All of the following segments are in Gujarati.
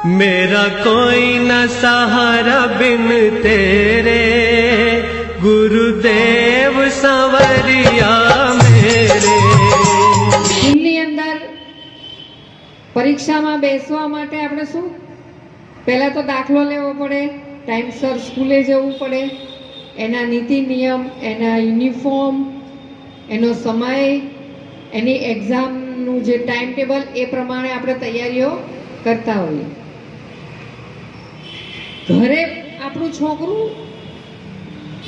मेरा कोई न सहारा बिन तेरे, गुरुदेव संवरिया मेरे। સ્કૂલની અંદર પરીક્ષામાં બેસવા માટે આપણે શું પહેલા તો દાખલો લેવો પડે, ટાઈમસર સ્કૂલે જવું પડે, એના નીતિ નિયમ, એના યુનિફોર્મ, એનો સમય, એની એક્ઝામનું જે ટાઈમ ટેબલ એ પ્રમાણે આપણે તૈયારીઓ કરતા હોઈએ. ઘરે આપણું છોકરું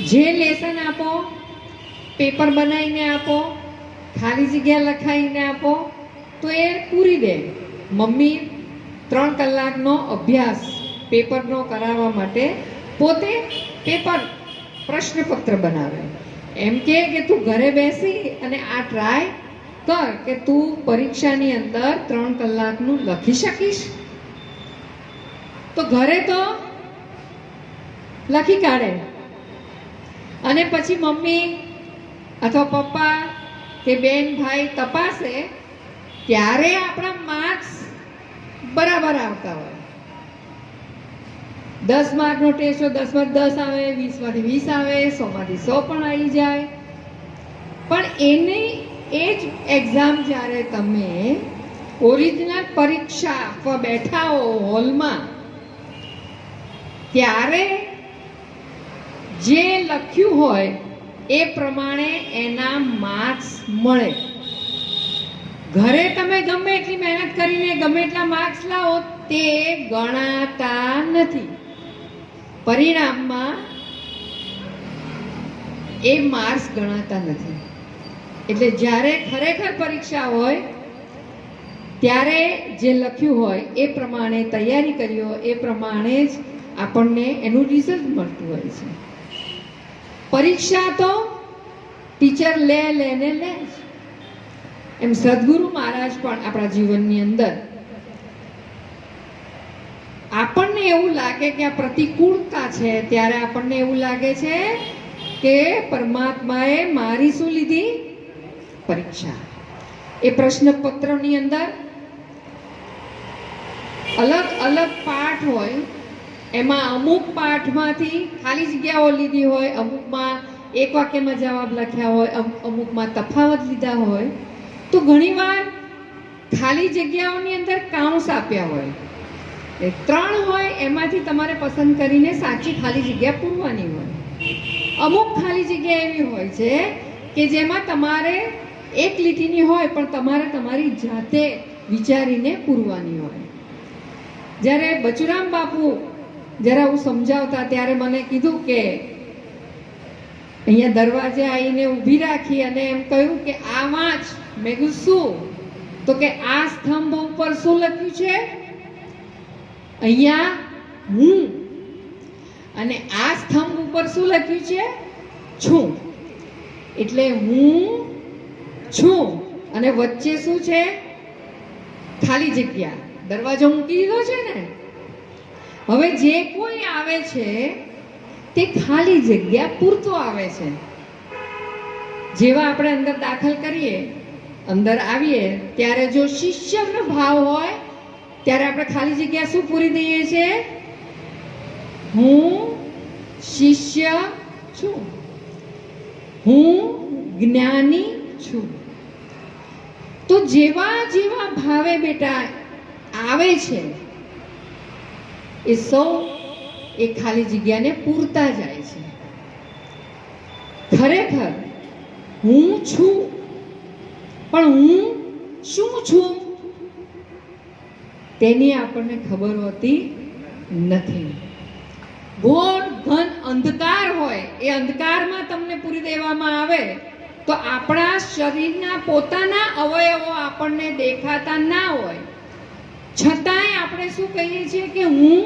જે લેસન આપો, પેપર બનાવીને આપો, ખાલી જગ્યા લખાઈને આપો તો એ પૂરી દે. મમ્મી 3 કલાકનો અભ્યાસ પેપરનો કરાવવા માટે પોતે પેપર પ્રશ્નપત્ર બનાવે. એમ કે તું ઘરે બેસી અને આ ટ્રાય કર કે તું પરીક્ષાની અંદર 3 કલાકનું લખી શકીશ. તો ઘરે તો લખી કાઢે અને પછી મમ્મી અથવા પપ્પા કે બેન ભાઈ તપાસે ત્યારે આપણા માર્ક્સ બરાબર આવતા હોય. 10 માર્કનો ટેસ્ટ હોય, 10 માં 10 આવે, 20 માંથી 20 આવે, 100 માંથી 100 પણ આવી જાય. પણ એ જ એક્ઝામ જ્યારે તમે ઓરિજિનલ પરીક્ષા આપવા બેઠા હો હોલમાં, ત્યારે જે લખ્યું હોય એ પ્રમાણે એના માર્ક્સ મળે. ઘરે તમે ગમે એટલી મહેનત કરીને ગમે એટલા માર્ક્સ લાવો તે ગણાતા નથી. પરિણામમાં એ માર્ક્સ ગણાતા નથી. એટલે જ્યારે ખરેખર પરીક્ષા હોય ત્યારે જે લખ્યું હોય એ પ્રમાણે તૈયારી કરી હોય એ પ્રમાણે જ આપણને એનું રિઝલ્ટ મળતું હોય છે. પરીક્ષા તો ટીચર લે જ. એમ સદગુરુ મહારાજ પણ આપણા જીવનની અંદર આપણને એવું લાગે કે આ પ્રતિકૂળતા છે ત્યારે આપણને એવું લાગે છે કે પરમાત્માએ મારી શું લીધી? પરીક્ષા. એ પ્રશ્નપત્રની અંદર અલગ અલગ પાઠ હોય, એમાં અમુક પાઠમાંથી ખાલી જગ્યાઓ લીધી હોય, અમુકમાં એક વાક્યમાં જવાબ લખ્યા હોય, અમુકમાં તફાવત લીધા હોય. તો ઘણીવાર ખાલી જગ્યાઓની અંદર કાઉન્સ આપ્યા હોય, 3 હોય એમાંથી તમારે પસંદ કરીને સાચી ખાલી જગ્યા પૂરવાની હોય. અમુક ખાલી જગ્યા એવી હોય છે કે જેમાં તમારે એક લીટીની હોય પણ તમારે તમારી જાતે વિચારીને પૂરવાની હોય. જ્યારે બચુરામ બાપુ જરા હું સમજાવતા ત્યારે મને કીધું કે અહીંયા દરવાજે આવીને ઊભી રાખી અને એમ કહ્યું કે આ વાંચ. મેં કીધું શું? તો કે આ સ્તંભ ઉપર શું લખ્યું છે? અહીંયા હું. અને આ સ્તંભ ઉપર શું લખ્યું છે? છું. એટલે હું છું અને વચ્ચે શું છે? ખાલી જગ્યા. દરવાજો મૂકી દીધો છે ને. હવે જે કોઈ આવે છે તે ખાલી જગ્યા પૂરતો આવે છે. જેવા આપણે અંદર દાખલ કરીએ, અંદર આવીએ ત્યારે જો શિષ્યનો ભાવ હોય ત્યારે આપણે ખાલી જગ્યા શું પૂરી દઈએ છીએ? હું શિષ્ય છું, હું જ્ઞાની છું. તો જેવા જેવા ભાવે બેટા આવે છે એ સૌ એ ખાલી જગ્યાને પૂરતા જાય છે. ખરેખર હું છું, પણ હું શું છું તેની આપણને ખબર હોતી નથી. ઘોર ઘન અંધકાર હોય, એ અંધકારમાં તમને પૂરી દેવામાં આવે તો આપણા શરીરના પોતાના અવયવો આપણને દેખાતા ના હોય, છતાંય આપણે શું કહીએ છીએ કે હું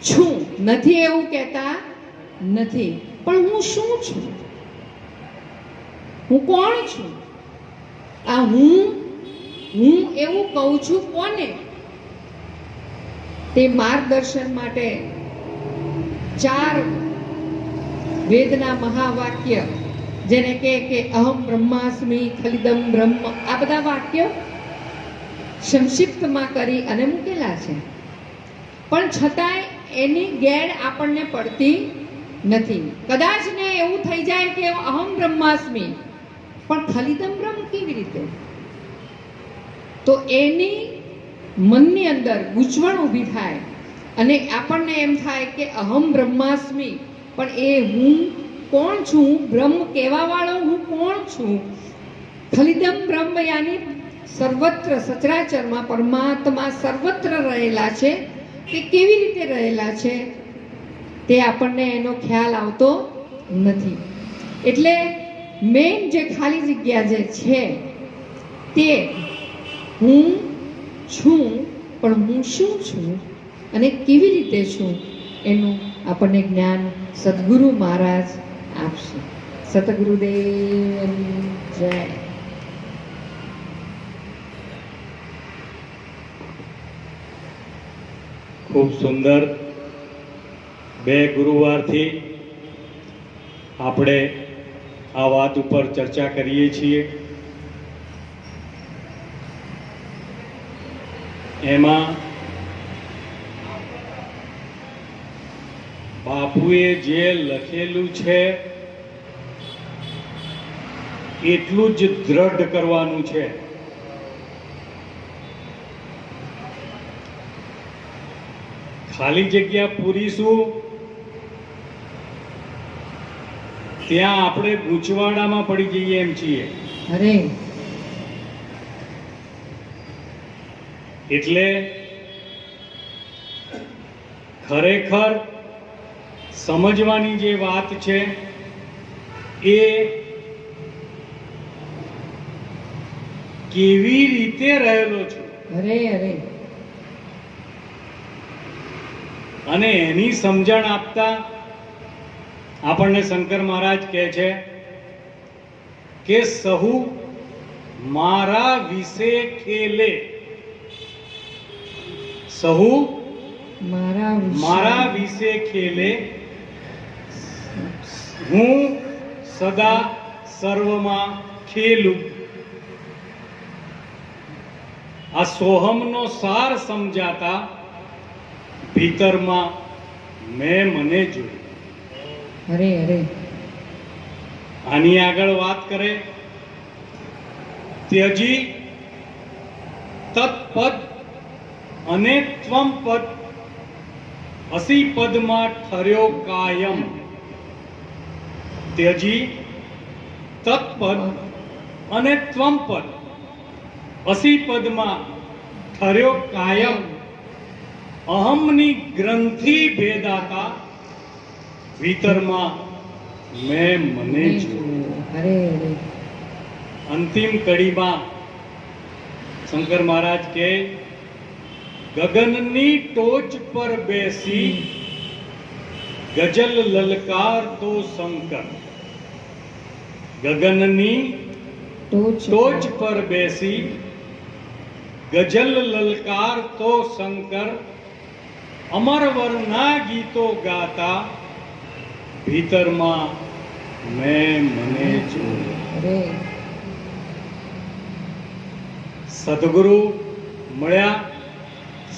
છું. નથી એવું કહેતા નથી, પણ હું શું છું? હું કોણ છું? આ હું એવું કહું છું કોને? તે માર્ગદર્શન માટે 4 વેદના મહાવાક્ય જેને કે અહમ બ્રહ્માસ્મિ ખલિદમ બ્રહ્મ, આ બધા વાક્ય સંક્ષિપ્તમાં કરી અને મૂકેલા છે, પણ છતાંય એની ગેડ આપણને પડતી નથી. કદાચ ને એવું થઈ જાય કે અહમ બ્રહ્માસ્મિ, પણ ખલિદમ બ્રહ્મ કેવી રીતે? તો એની મનની અંદર ગૂંચવણ ઊભી થાય અને આપણને એમ થાય કે અહમ બ્રહ્માસ્મિ, પણ એ હું કોણ છું? બ્રહ્મ કહેવા વાળો હું કોણ છું? ખલિદમ બ્રહ્મ યાની સર્વત્ર સચરાચરમાં પરમાત્મા સર્વત્ર રહેલા છે. તે કેવી રીતે રહેલા છે તે આપણને એનો ખ્યાલ આવતો નથી. એટલે મેઇન જે ખાલી જગ્યા જે છે તે હું છું, પણ હું શું છું અને કેવી રીતે છું એનું આપણને જ્ઞાન સદગુરુ મહારાજ આપશે. સતગુરુદેવની જય. ખૂબ સુંદર. બે ગુરુવારથી આપણે આ વાત ઉપર ચર્ચા કરીએ છીએ. એમાં બાપુએ જે લખેલું છે એટલું જ દ્રઢ કરવાનું છે. ખાલી જગ્યા પૂરીશું ત્યાં આપણે ગૂંચવાડામાં પડી જઈએ એમ છીએ. અરે એટલે ખરેખર સમજવાની જે વાત છે એ કેવી રીતે રહેલો છું અરે અરે અને એની સમજણ આપતા આપણને શંકર મહારાજ કહે છે કે સહુ મારા વિશે ખેલે. સહુ મારા વિશે ખેલે, હું સદા સર્વમાં ખેલું. આ સોહમનો સાર સમજાતા ભીતરમાં મેં મને જોયું. અરે અરે આની આગળ વાત કરે ત્યજી તત્પદ અને ત્વમ પદ અસી પદમાં ઠર્યો કાયમ. ત્યજી તત્પદ અને ત્વમ પદ અસી પદમાં ઠર્યો કાયમ. અહમની ગ્રંથિ ભેદાતા ભીતરમાં મેં મને જોયું. અરે અરે અંતિમ કડીમાં શંકર મહારાજ કે ગગનની ટોચ પર બેસી ગઝલ લલકાર તો શંકર. ગગનની ટોચ પર બેસી ગઝલ લલકાર તો શંકર. અમરવરના ગીતો ગાતા ભીતરમાં મેં મને જોયું. સદગુરુ મળ્યા,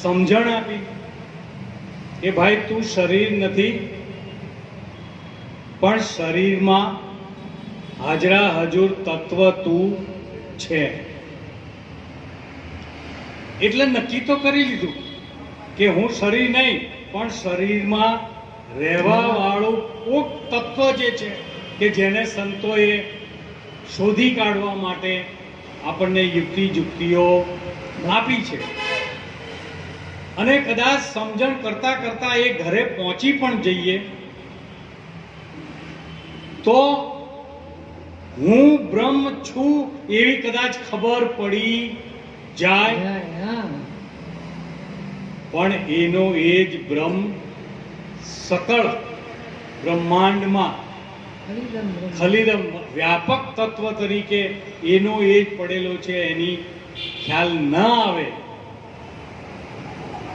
સમજણ આપી કે ભાઈ તું શરીર નથી, પણ શરીરમાં હાજરા હજુર તત્વ તું છે. એટલે નક્કી તો કરી લીધું કે હું શરીર નહીં, પણ શરીરમાં રહેવા વાળું કોક તત્વ જે છે કે જેને સંતોએ શોધી કાઢવા માટે આપણને યુક્તિઓ આપી છે. અને કદાચ સમજણ કરતા કરતા એ ઘરે પહોંચી પણ જઈએ તો હું બ્રહ્મ છું એવી કદાચ ખબર પડી જાય, પણ એનો એ જ બ્રહ્મ સકળ બ્રહ્માંડમાં ખલિદમ વ્યાપક તત્વ તરીકે એનો એ જ પડેલો છે. એની ખ્યાલ ન આવે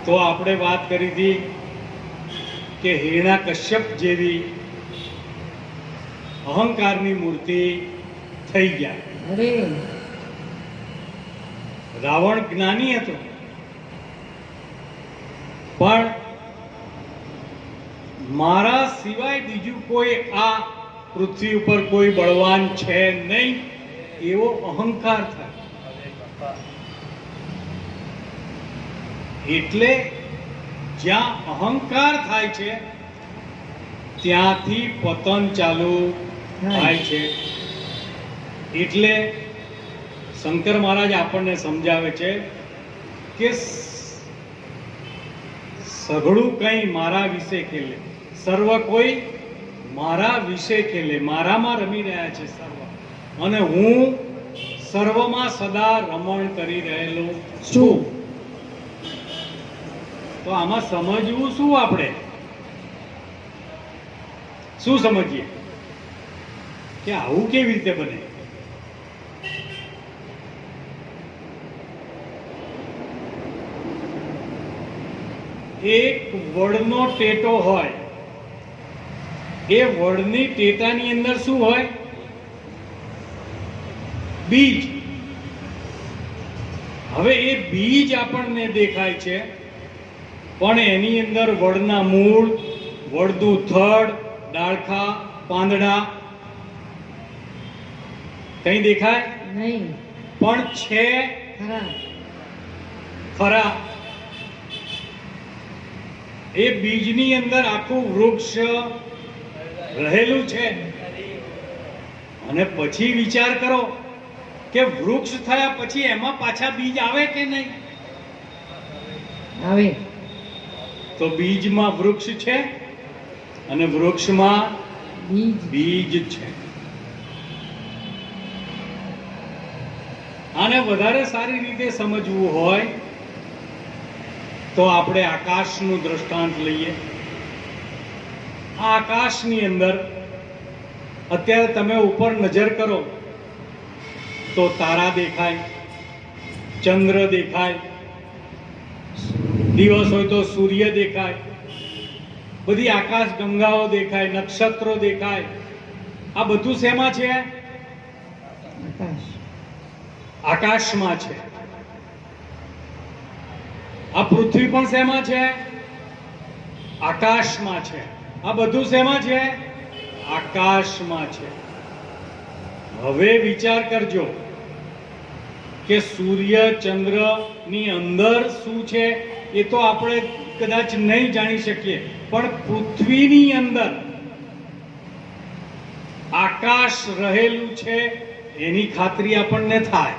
તો આપણે વાત કરી હતી કે હિરણા કશ્યપ જેવી અહંકારની મૂર્તિ થઈ ગયા. રાવણ જ્ઞાની હતો, પણ મારા સિવાય બીજું કોઈ આ પૃથ્વી ઉપર કોઈ બળવાન છે નહીં એવો અહંકાર થાય. એટલે જ્યાં અહંકાર થાય છે ત્યાંથી પતન ચાલુ થાય છે. એટલે શંકર મહારાજ આપણને સમજાવે છે કે સઘળું કંઈ મારા વિશે ખેલે, સર્વ કોઈ મારા વિશે ખેલે. મારામાં રમી રહ્યા છે સર્વ, અને હું સર્વમાં સદા રમણ કરી રહેલો છું. તો આમાં સમજવું શું? આપણે શું સમજીએ કે આવું કેવી રીતે બને? એક વડનો ટેટો હોય, એ વડની ટેટાની અંદર શું હોય? બીજ. હવે એ બીજ આપણને દેખાય છે, પણ એની અંદર વડના મૂળ, વડનું થડ, ડાળખા, પાંદડા કઈ દેખાય નહીં, પણ છે ખરા. એ બીજની અંદર આખું વૃક્ષ રહેલું છે. અને પછી વિચાર કરો કે વૃક્ષ થયા પછી એમાં પાછા બીજ આવે કે નહીં આવે? તો બીજમાં વૃક્ષ છે અને વૃક્ષમાં બીજ છે. આને વધારે સારી રીતે સમજવું હોય તો આપણે આકાશનું દ્રષ્ટાંત લઈએ. આ આકાશની અંદર અત્યારે તમે ઉપર નજર કરો તો તારા દેખાય, ચંદ્ર દેખાય, દિવસ હોય તો સૂર્ય દેખાય, બધી આકાશ ગંગાઓ દેખાય, નક્ષત્રો દેખાય. આ બધું શેમાં છે? આકાશમાં છે. આ પૃથ્વી પણ શેમાં છે? આકાશમાં છે. આ બધું શેમાં છે? આકાશમાં છે. હવે વિચાર કરજો કે સૂર્ય ચંદ્ર ની અંદર શું છે એ તો આપણે કદાચ નહીં જાણી શકીએ, પણ પૃથ્વીની અંદર આકાશ રહેલું છે એની ખાતરી આપણને થાય.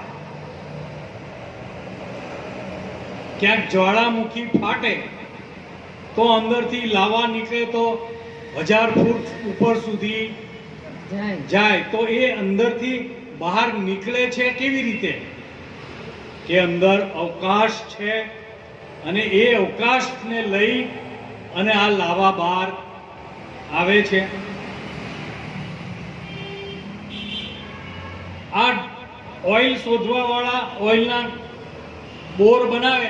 ક્યાંક જ્વાળામુખી ફાટે તો અંદરથી લાવા નીકળે તો 1000 ફૂટ ઉપર સુધી જાય, તો એ અંદરથી બહાર નીકળે છે કેવી રીતે? કે અંદર અવકાશ છે અને એ અવકાશને લઈ અને આ લાવા બહાર આવે છે. આ ઓઇલ શોધવા વાળા ઓઇલના બોર બનાવે,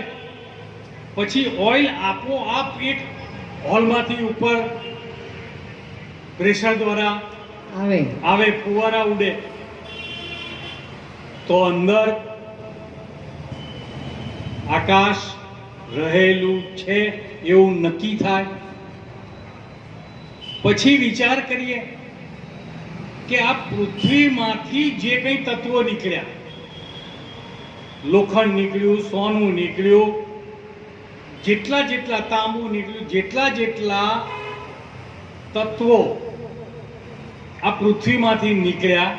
પછી ઓઇલ આપોઆપ એક હોલમાંથી ઉપર પ્રેશર દ્વારા આવે, ફુવારા ઉડે, તો અંદર આકાશ રહેલું છે એવું નક્કી થાય. પછી વિચાર કરીએ કે આ પૃથ્વીમાંથી જે કંઈ તત્વો નીકળ્યા, લોખંડ નીકળ્યું, સોનું નીકળ્યું, જેટલા જેટલા તાંબુ નીકળ્યું, જેટલા જેટલા તત્વો આ પૃથ્વીમાંથી નીકળ્યા,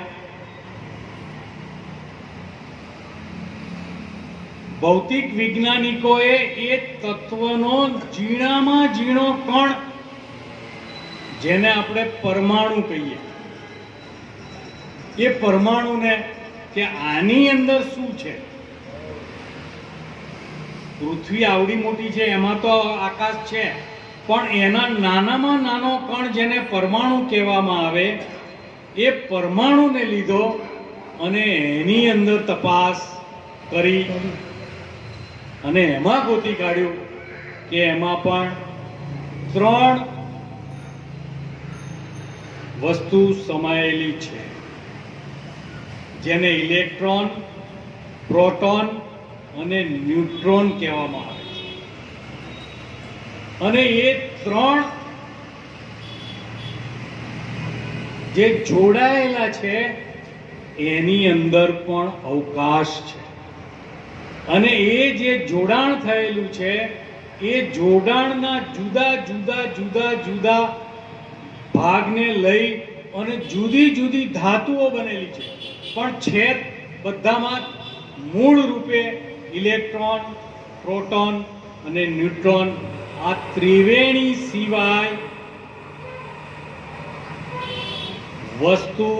ભૌતિક વૈજ્ઞાનિકોએ એ તત્વનો ઝીણામાં ઝીણો કણ, જેને આપણે પરમાણુ કહીએ, એ પરમાણુને કે આની અંદર શું છે? પૃથ્વી આવડી મોટી છે, એમાં તો આકાશ છે, પણ એના નાનામાં નાનો કણ જેને પરમાણુ કહેવામાં આવે, એ પરમાણુને લીધો અને એની અંદર તપાસ કરી અને એમાં ગોતી કાઢ્યું કે એમાં પણ 3 વસ્તુ સમાયેલી છે, જેને ઇલેક્ટ્રોન, પ્રોટોન અને ન્યુટ્રોન કહેવામાં આવે છે. અને એ ત્રણ જે જોડાયેલા છે એની અંદર પણ અવકાશ છે. અને એ જે જોડાણ થયેલું છે એ જોડાણના જુદા જુદા જુદા જુદા ભાગને લઈ અને જુદી જુદી ધાતુઓ બનેલી છે, પણ છે બધામાં મૂળ રૂપે ઇલેક્ટ્રોન, પ્રોટોન અને ન્યુટ્રોન. આ ત્રિવેણી સિવાય વસ્તુ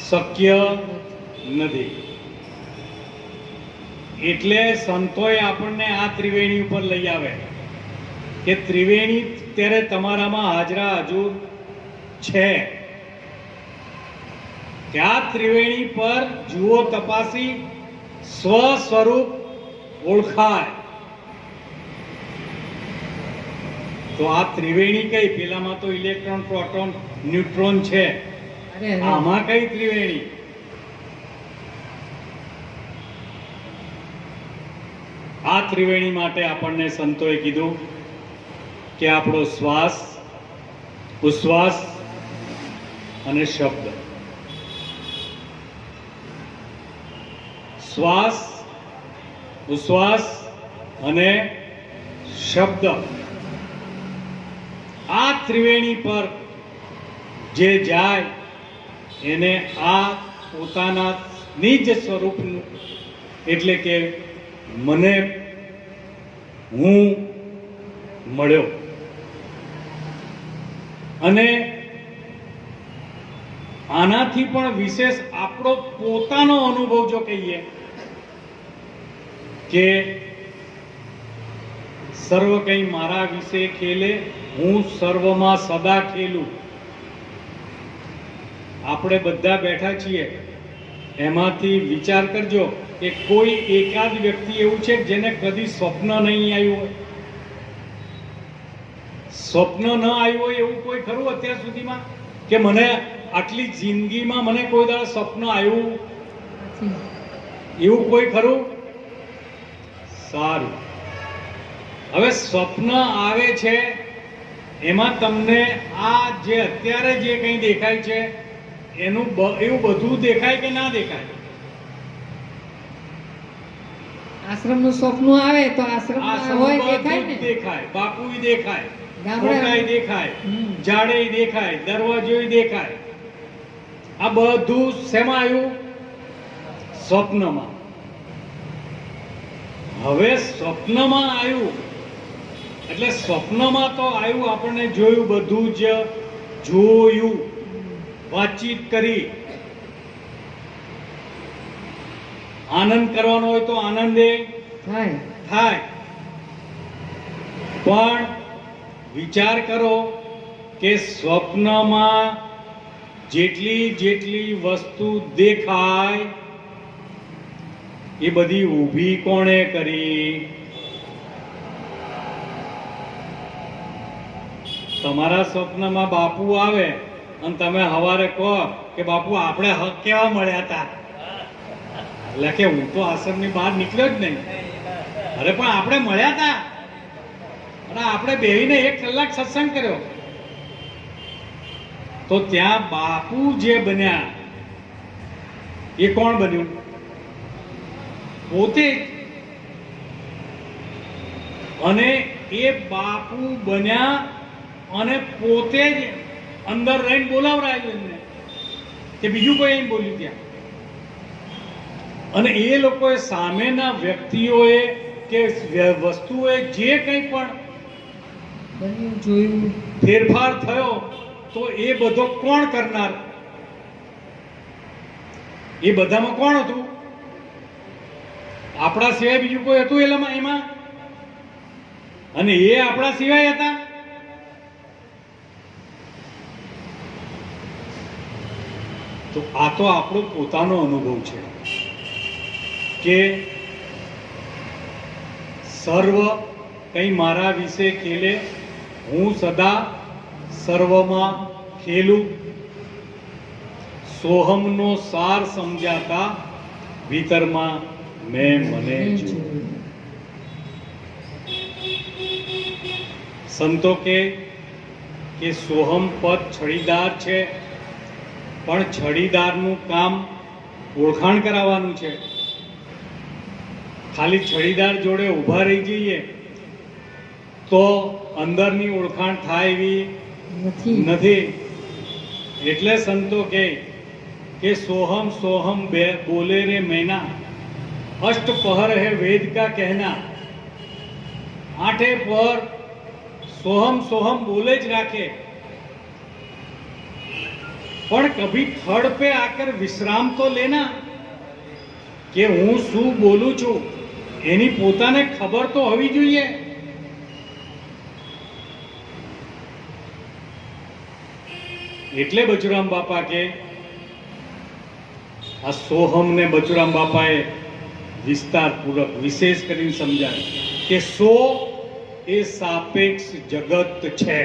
શક્ય નથી. એટલે સંતોએ આપણને આ ત્રિવેણી ઉપર લઈ આવે કે ત્રિવેણી ત્યારે તમારામાં હાજરા હજુર છે. ત્યાં ત્રિવેણી પર જુઓ, તપાસી, સ્વ સ્વરૂપ ઓળખાય. તો આ ત્રિવેણી કઈ? પેલામાં તો ઇલેક્ટ્રોન, પ્રોટોન, ન્યુટ્રોન છે. આમાં કઈ ત્રિવેણી? આ ત્રિવેણી માટે આપણને સંતોએ કીધું કે આપણો શ્વાસ, ઉશ્વાસ અને શબ્દ. શ્વાસ, ઉશ્વાસ અને શબ્દ, આ ત્રિવેણી પર જે જાય એને આ પોતાના નિજ સ્વરૂપનું, એટલે કે મને, હું મળ્યો. અને આનાથી પણ વિશેષ આપણો પોતાનો અનુભવ જો કહીએ કે સર્વ કંઈ મારા વિશે ખેલે, હું સર્વમાં સદા ખેલું. આપણે બધા બેઠા છીએ, એમાંથી વિચાર કરજો કે કોઈ એકાદ વ્યક્તિ એવું છે જેને કદી સ્વપ્ન નહીં આવ્યું હોય? સ્વપ્ન ન આવ્યું હોય એવું કોઈ ખરું અત્યાર સુધીમાં? કે મને આટલી જિંદગીમાં મને કોઈ દાડો સ્વપ્ન આવ્યું, એવું કોઈ ખરું? સારું. હવે સ્વપ્ન આવે છે એમાં તમને આ જે અત્યારે જે કંઈ દેખાય છે એનું એવું બધું દેખાય કે ના દેખાય? આશ્રમનું સ્વપ્ન આવે તો આશ્રમમાં હોય દેખાય ને? દેખાય, બાપુય દેખાય, ગામડા મોટાય દેખાય, ઝાડેય દેખાય, દરવાજોય દેખાય. આ બધું શેમાં આવ્યું? સ્વપ્નમાં. હવે સ્વપ્નમાં આવ્યું એટલે સ્વપ્નમાં તો આવ્યું, આપણને જોયું, બધું જ જોયું, વાતચીત કરી. આનંદ કરવાનો હોય તો આનંદ થાય. પણ વિચાર કરો કે સ્વપ્નમાં જેટલી જેટલી વસ્તુ દેખાય એ બધી ઊભી કોણે કરી? તમારા સ્વપ્નમાં બાપુ આવે અને તમે સવારે કહો કે બાપુ આપણે હક કેવા મળ્યા હતા, એટલે કે હું તો આશ્રમની બહાર નીકળ્યો જ નહીં. અરે પણ આપણે મળ્યા હતા અને આપણે બેહીને 1 કલાક સત્સંગ કર્યો. તો ત્યાં બાપુ જે બન્યા એ કોણ બન્યું? પોતે. અને એ બાપુ બન્યા અને પોતે જ અંદર રહીને બોલાવરાયું એમને, કે બીજું કોઈ એમ બોલ્યું ત્યાં. અને એ લોકોએ સામેના વ્યક્તિઓએ કે વસ્તુઓએ જે કંઈ પણ જોયું, ફેરફાર થયો તો એ બધો કોણ કરનાર? એ બધામાં કોણ હતું? આપણા સિવાય બીજું કોઈ હતું એમાં? અને એ આપણા સિવાય હતા? તો આ તો આપણો પોતાનો અનુભવ છે કે સર્વ કંઈ મારા વિશે ખેલે, હું સદા સર્વમાં ખેલું. સોહમનો સાર સમજાતા ભીતરમાં મેં મને જોયું. સંતો કે સોહમ પદ છડીદાર છે, પણ છડીદારનું કામ ઓળખાણ કરાવવાનું છે. ખાલી છડીદાર જોડે ઊભા રહી જઈએ તો અંદરની ઓળખાણ થાય એવી નથી. એટલે સંતો કે सोहम सोहम बोले रे मैना, अष्ट पहर है वेद का कहना. आठे पहर सोहम सोहम बोले ज राखे, पण कभी थर्ड पे आकर विश्राम तो लेना કે હું શું બોલું છું એની પોતાને ખબર તો હોવી જોઈએ. એટલે બચુરામ બાપા કે આ સોહમ ને બચુરામ બાપાએ વિસ્તારપૂર્વક વિશેષ કરીને સમજાવ્યું કે સો એ સાપેક્ષ જગત છે.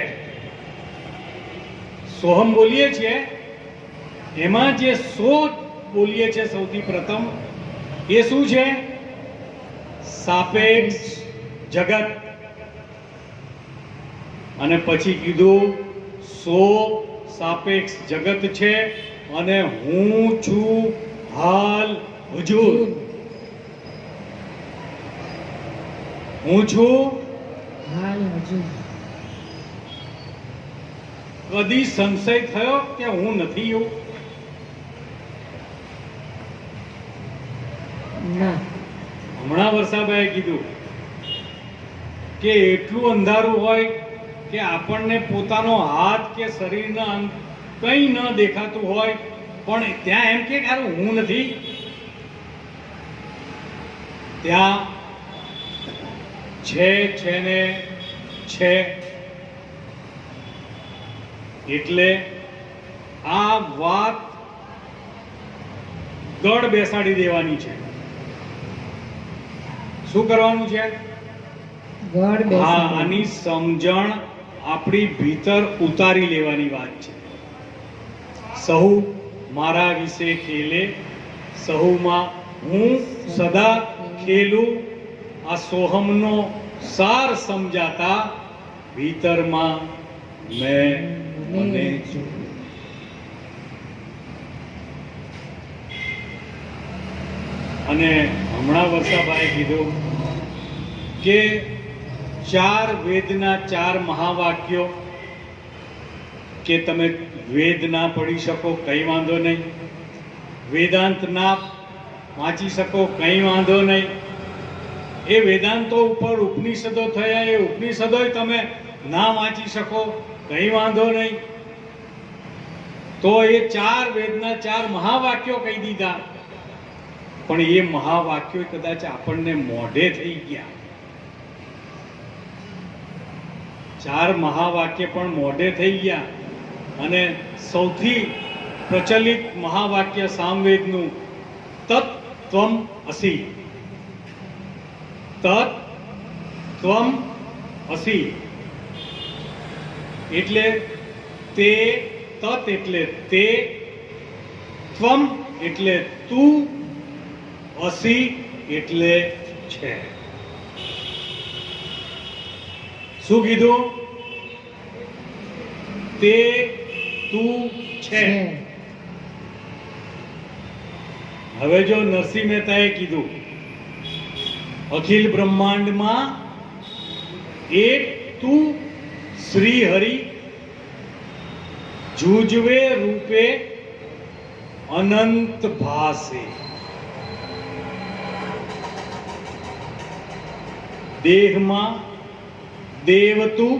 સોહમ બોલીએ છીએ એમાં જે સો બોલીએ છીએ સૌથી પ્રથમ એ શું છે? સાપેક્ષ જગત. અને પછી કીધું સો સાપેક્ષ જગત છે અને હું છું હાલ હુજુર. હું છું હાલ હજુર. કદી સંશય થયો કે હું નથી એવું? ના. હમણાં વર્ષાભાઈએ કીધું કે એટલું અંધારું હોય કે આપણને પોતાનો હાથ કે શરીરના અંગ કંઈ ન દેખાતું હોય, પણ ત્યાં એમ કે હારું હું નથી. ત્યાં છે ને છે. એટલે આ વાત ગળ બેસાડી દેવાની છે. શું કરવાનું છે? ગળ હા, બેસાડી. આની સમજણ આપણી ભીતર ઉતારી લેવાની વાત છે. સહુ મારા વિશે ખેલે, સહુમાં હું સદા ખેલું. આ સોહમનો સાર સમજાતા ભીતરમાં મેં મને જોયું. અને હમણાં વર્ષાભાઈએ કીધું કે ચાર વેદના ચાર મહાવાક્યો, કે તમે વેદ ના પઢી શકો કંઈ વાંધો નહીં, વેદાંત ના વાંચી શકો કંઈ વાંધો નહીં. એ વેદાંતો ઉપર ઉપનિષદો થયા, એ ઉપનિષદો તમે ના વાંચી શકો કંઈ વાંધો નહીં. તો એ ચાર વેદના ચાર મહાવાક્યો કહી દીધા, પણ એ મહાવાક્યો કદાચ આપણને મોઢે થઈ ગયા. ચાર મહાવાક્ય પણ મોઢે થઈ ગયા. અને સૌથી પ્રચલિત મહાવાક્ય સામવેદનું તત્ ત્વમ અસી. તત્ ત્વમ અસી એટલે તે, તત્ એટલે તે, ત્વમ એટલે તું, અસી એટલે છે. શું કીધું? તે તું છે. હવે જો નરસિંહ મહેતાએ કીધું અખિલ બ્રહ્માંડમાં એક તું શ્રી હરિ જુજવે રૂપે અનંત ભાસે. દેહમાં દેવતું,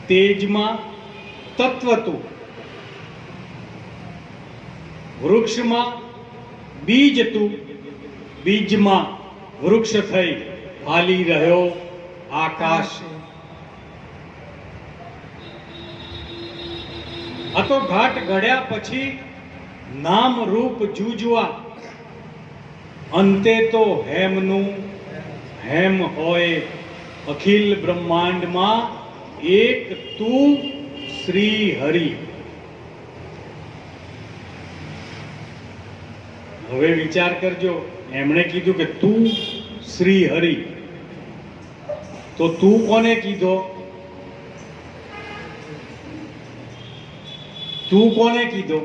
તેજમાં તત્વતું, વૃક્ષમાં બીજતું, બીજમાં વૃક્ષ થઈ હાલી રહ્યો આકાશ. આ તો ઘાટ ઘડ્યા પછી નામ રૂપ જૂજવા, અંતે તો હેમનું હેમ હોય. અખિલ બ્રહ્માંડમાં એક તું શ્રી હરિ. હવે વિચાર કરજો, એમણે કીધું કે તું શ્રી હરિ, તો તું કોને કીધો? તું કોને કીધો?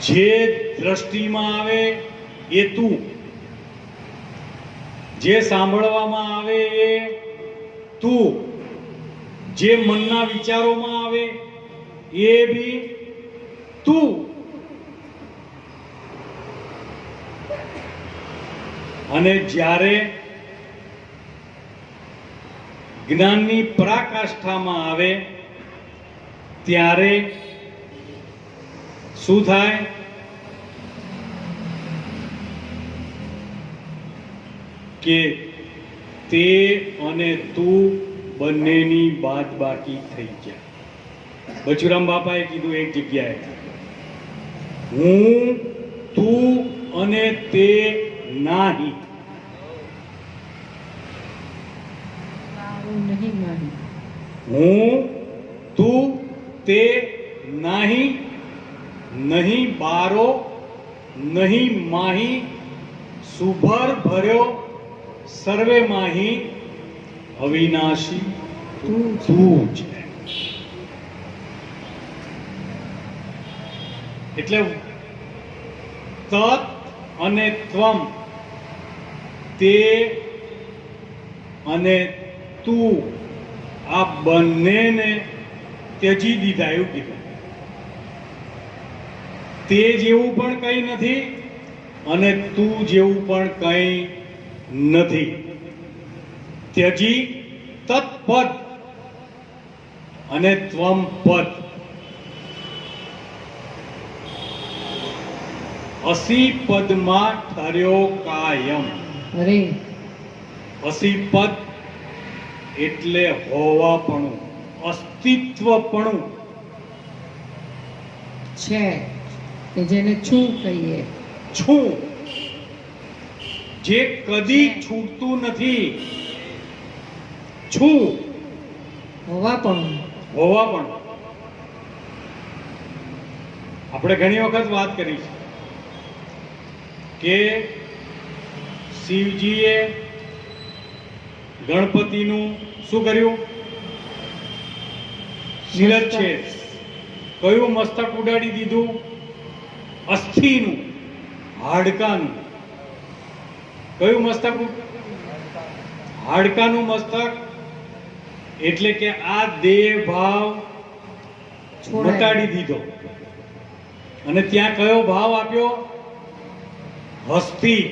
જે દ્રષ્ટિમાં આવે એ તું, જે સાંભળવામાં આવે એ તું, જે મનના વિચારોમાં આવે એ બી તું. અને જ્યારે જ્ઞાનની પરાકાષ્ઠામાં આવે ત્યારે શું થાય? કે તે અને તું બંનેની બાદબાકી થઈ જાય. બચુરામ બાપાએ કીધું એક જગ્યાએ, હું, તું અને તે નાહી. નહીં મારી. હું, તું, તે નાહી, નહીં બારો, નહીં માહી, સુભર ભર્યો સર્વે માહી, અવિનાશી તું છે. એટલે તત અને ત્વમ, તે અને તું, આ બંનેને ત્યજી દીધા, એવું કીધું. તે જેવું પણ કંઈ નથી અને તું જેવું પણ કંઈ નથી. ત્યજી તત્પદ અને ત્વમ પદ. અસી પદમાં ઠર્યો કાયમ. અરે અસી પદ એટલે હોવાપણું, અસ્તિત્વપણું છે કે જેને છું કહીએ. છું, જે કદી છૂટતું નથી. છું, હોવા પણ. હોવાપણું. આપણે ઘણી વખત વાત કરી છે કે શિવજીએ ગણપતિનું શું કર્યું? શિરચ્છેદ. કયું મસ્તક ઉડાડી દીધું? અસ્થિનું, હાડકાનું. કયું મસ્તક? હાડકાનું મસ્તક. એટલે કે આ દેહ ભાવ મટાડી દીધો અને ત્યાં કયો ભાવ આપ્યો? હસ્તી.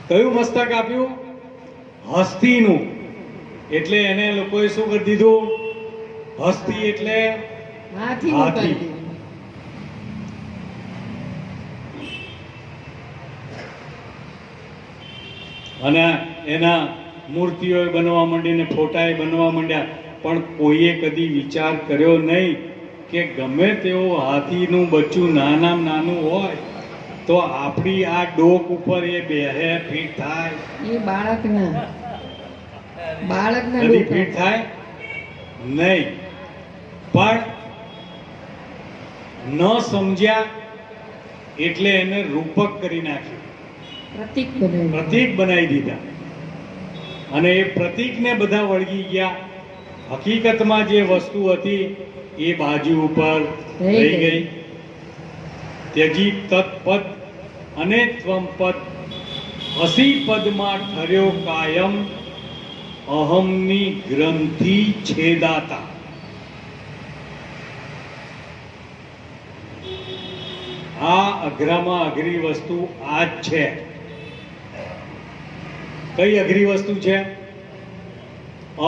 કયું મસ્તક આપ્યું? હસ્તીનું. એટલે એને લોકોએ શું કરી દીધું? હસ્તી એટલે હાથી હાથી. ઉપાડી. અને એના મૂર્તિઓ બનવા માંડીને ફોટાએ બનવા માંડ્યા, પણ કોઈએ કદી વિચાર કર્યો નહીં કે ગમે તેવો હાથીનું બચ્ચું નાનામાં નાનું હોય તો આપણી આ ડોક ઉપર એ બેહે ફીટ થાય? એ બાળકના કદી ડોકા. ફીટ થાય નહીં. પણ ન સમજ્યા એટલે એને રૂપક કરી નાખ્યું, પ્રતીક બનાવ્યું. પ્રતીક બનાવી દીધા. અને એ પ્રતીકને બધા વળગી ગયા. હકીકતમાં જે વસ્તુ હતી એ બાજુ ઉપર રહી ગઈ. ત્યજી તત્પદ અને ત્વમપદ, અસી પદમાં ઠર્યો કાયમ, અહમની ગ્રંથિ છેદાતા. આ અઘરામાં અઘરી વસ્તુ આ જ છે. કઈ અઘરી વસ્તુ છે?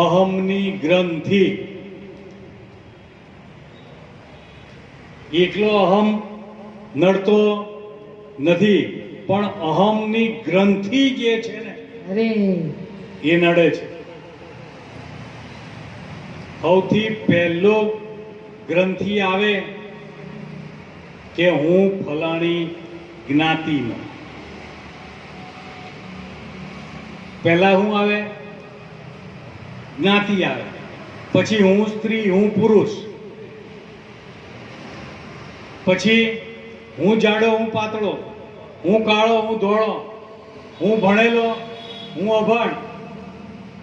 અહમની ગ્રંથિ. એકલો અહમ નડતો નથી, પણ અહમની ગ્રંથિ જે છે ને અરે એ નડે છે. સૌથી પહેલો ગ્રંથિ આવે કે હું ફલાણી જ્ઞાતિનો. પહેલા શું આવે? જ્ઞાતિ આવે. પછી હું સ્ત્રી, હું પુરુષ, પછી હું જાડો, હું પાતળો, હું કાળો, હું ધોળો, હું ભણેલો, હું અભણ,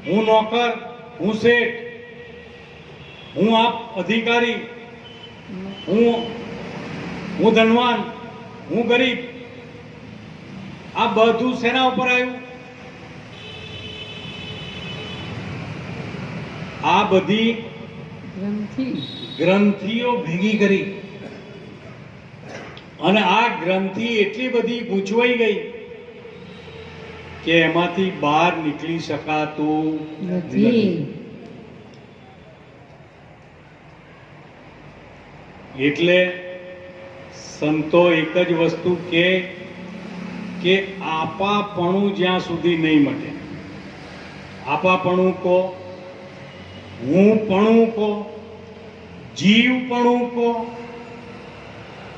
હું નોકર, હું શેઠ, હું આપ અધિકારી, હું ધનવાન, હું ગરીબ. આ બધું શેના ઉપર આવ્યું? આ બધી ગ્રંથિઓ ભેગી કરી અને આ ગ્રંથિ એટલી બધી ગૂંચવાઈ ગઈ કે એમાંથી બહાર નીકળી શકાતું નથી. એટલે સંતો એક જ વસ્તુ કે આપાપણું જ્યાં સુધી નહીં મટે, આપાપણું કો, હુંપણું કો, જીવપણું કો,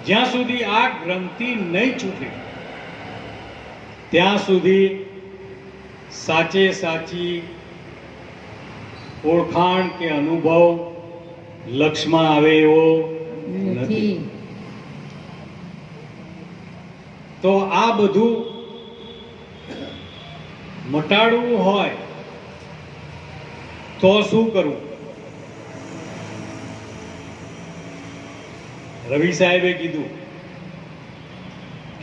જ્યાં સુધી આ ગ્રંથિ નહીં છૂટે ત્યાં સુધી સાચે સાચી ઓળખાણ કે અનુભવ લક્ષમાં આવે એવો નથી. તો આ બધું મટાડવું હોય તો શું કરવું? રવિ સાહેબે કીધું